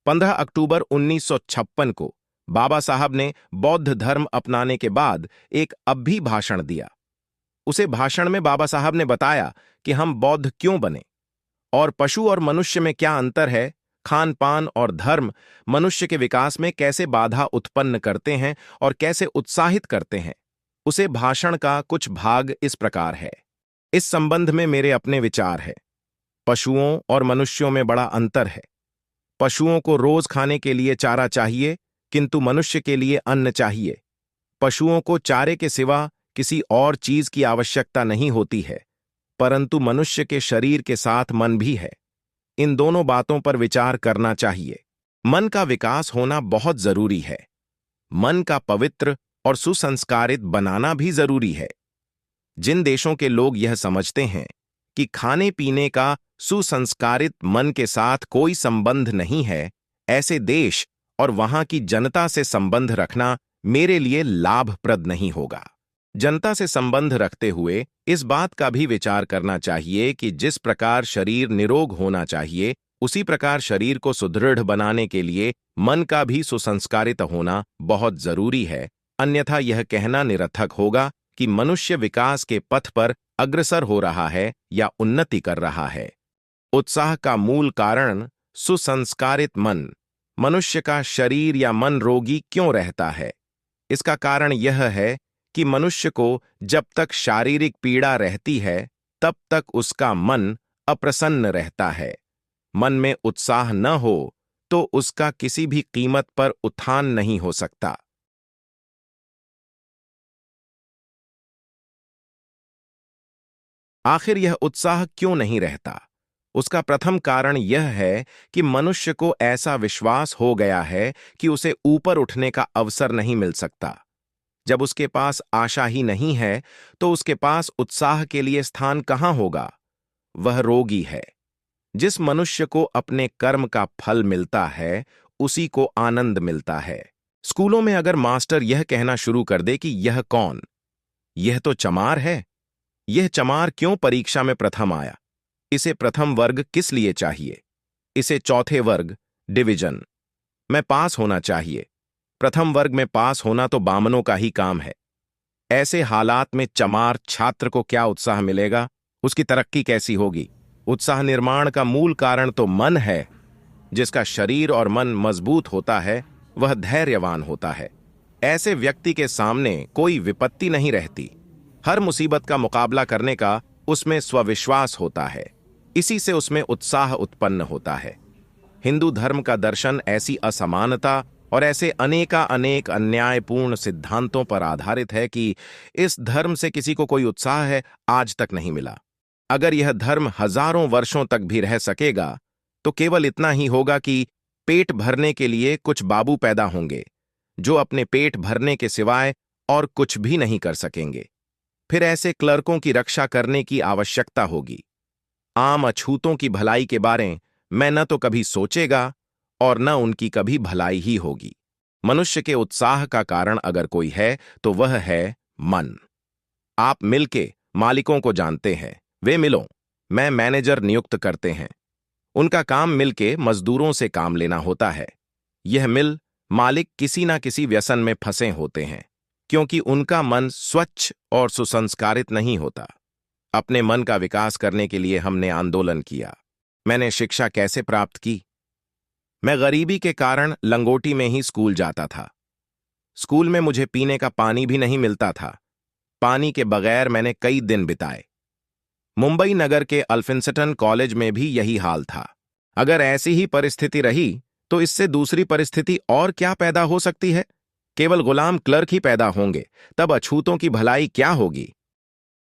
15 अक्टूबर 1956 को बाबा साहब ने बौद्ध धर्म अपनाने के बाद एक अभिभाषण दिया। उसे भाषण में बाबा साहब ने बताया कि हम बौद्ध क्यों बने और पशु और मनुष्य में क्या अंतर है, खान पान और धर्म मनुष्य के विकास में कैसे बाधा उत्पन्न करते हैं और कैसे उत्साहित करते हैं। उसे भाषण का कुछ भाग इस प्रकार है। इस संबंध में मेरे अपने विचार है। पशुओं और मनुष्यों में बड़ा अंतर है। पशुओं को रोज खाने के लिए चारा चाहिए, किंतु मनुष्य के लिए अन्न चाहिए। पशुओं को चारे के सिवा किसी और चीज की आवश्यकता नहीं होती है, परंतु मनुष्य के शरीर के साथ मन भी है। इन दोनों बातों पर विचार करना चाहिए। मन का विकास होना बहुत जरूरी है। मन का पवित्र और सुसंस्कारित बनाना भी जरूरी है। जिन देशों के लोग यह समझते हैं कि खाने पीने का सुसंस्कारित मन के साथ कोई संबंध नहीं है, ऐसे देश और वहां की जनता से संबंध रखना मेरे लिए लाभप्रद नहीं होगा। जनता से संबंध रखते हुए इस बात का भी विचार करना चाहिए कि जिस प्रकार शरीर निरोग होना चाहिए, उसी प्रकार शरीर को सुदृढ़ बनाने के लिए मन का भी सुसंस्कारित होना बहुत जरूरी है। अन्यथा यह कहना निरर्थक होगा कि मनुष्य विकास के पथ पर अग्रसर हो रहा है या उन्नति कर रहा है। उत्साह का मूल कारण सुसंस्कारित मन। मनुष्य का शरीर या मन रोगी क्यों रहता है? इसका कारण यह है कि मनुष्य को जब तक शारीरिक पीड़ा रहती है, तब तक उसका मन अप्रसन्न रहता है। मन में उत्साह न हो तो उसका किसी भी कीमत पर उत्थान नहीं हो सकता। आखिर यह उत्साह क्यों नहीं रहता? उसका प्रथम कारण यह है कि मनुष्य को ऐसा विश्वास हो गया है कि उसे ऊपर उठने का अवसर नहीं मिल सकता। जब उसके पास आशा ही नहीं है, तो उसके पास उत्साह के लिए स्थान कहां होगा? वह रोगी है। जिस मनुष्य को अपने कर्म का फल मिलता है, उसी को आनंद मिलता है। स्कूलों में अगर मास्टर यह कहना शुरू कर दे कि यह कौन? यह तो चमार है। यह चमार क्यों परीक्षा में प्रथम आया? इसे प्रथम वर्ग किस लिए चाहिए? इसे चौथे वर्ग, डिवीजन में पास होना चाहिए। प्रथम वर्ग में पास होना तो बामनों का ही काम है। ऐसे हालात में चमार छात्र को क्या उत्साह मिलेगा? उसकी तरक्की कैसी होगी? उत्साह निर्माण का मूल कारण तो मन है। जिसका शरीर और मन मजबूत होता है, वह धैर्यवान होता है। ऐसे व्यक्ति के सामने कोई विपत्ति नहीं रहती। हर मुसीबत का मुकाबला करने का उसमें स्वविश्वास होता है। इसी से उसमें उत्साह उत्पन्न होता है। हिंदू धर्म का दर्शन ऐसी असमानता और ऐसे अनेक अन्यायपूर्ण सिद्धांतों पर आधारित है कि इस धर्म से किसी को कोई उत्साह है, आज तक नहीं मिला। अगर यह धर्म हजारों वर्षों तक भी रह सकेगा, तो केवल इतना ही होगा कि पेट भरने के लिए कुछ बाबू पैदा होंगे, जो अपने पेट भरने के सिवाय और कुछ भी नहीं कर सकेंगे। फिर ऐसे क्लर्कों की रक्षा करने की आवश्यकता होगी। आम अछूतों की भलाई के बारे में न तो कभी सोचेगा और न उनकी कभी भलाई ही होगी। मनुष्य के उत्साह का कारण अगर कोई है, तो वह है मन। आप मिल के मालिकों को जानते हैं। वे मिलों में मैनेजर नियुक्त करते हैं। उनका काम मिल के मजदूरों से काम लेना होता है। यह मिल मालिक किसी ना किसी व्यसन में फंसे होते हैं, क्योंकि उनका मन स्वच्छ और सुसंस्कारित नहीं होता। अपने मन का विकास करने के लिए हमने आंदोलन किया। मैंने शिक्षा कैसे प्राप्त की? मैं गरीबी के कारण लंगोटी में ही स्कूल जाता था। स्कूल में मुझे पीने का पानी भी नहीं मिलता था। पानी के बगैर मैंने कई दिन बिताए। मुंबई नगर के अल्फिंस्टन कॉलेज में भी यही हाल था। अगर ऐसी ही परिस्थिति रही, तो इससे दूसरी परिस्थिति और क्या पैदा हो सकती है? केवल गुलाम क्लर्क ही पैदा होंगे, तब अछूतों की भलाई क्या होगी?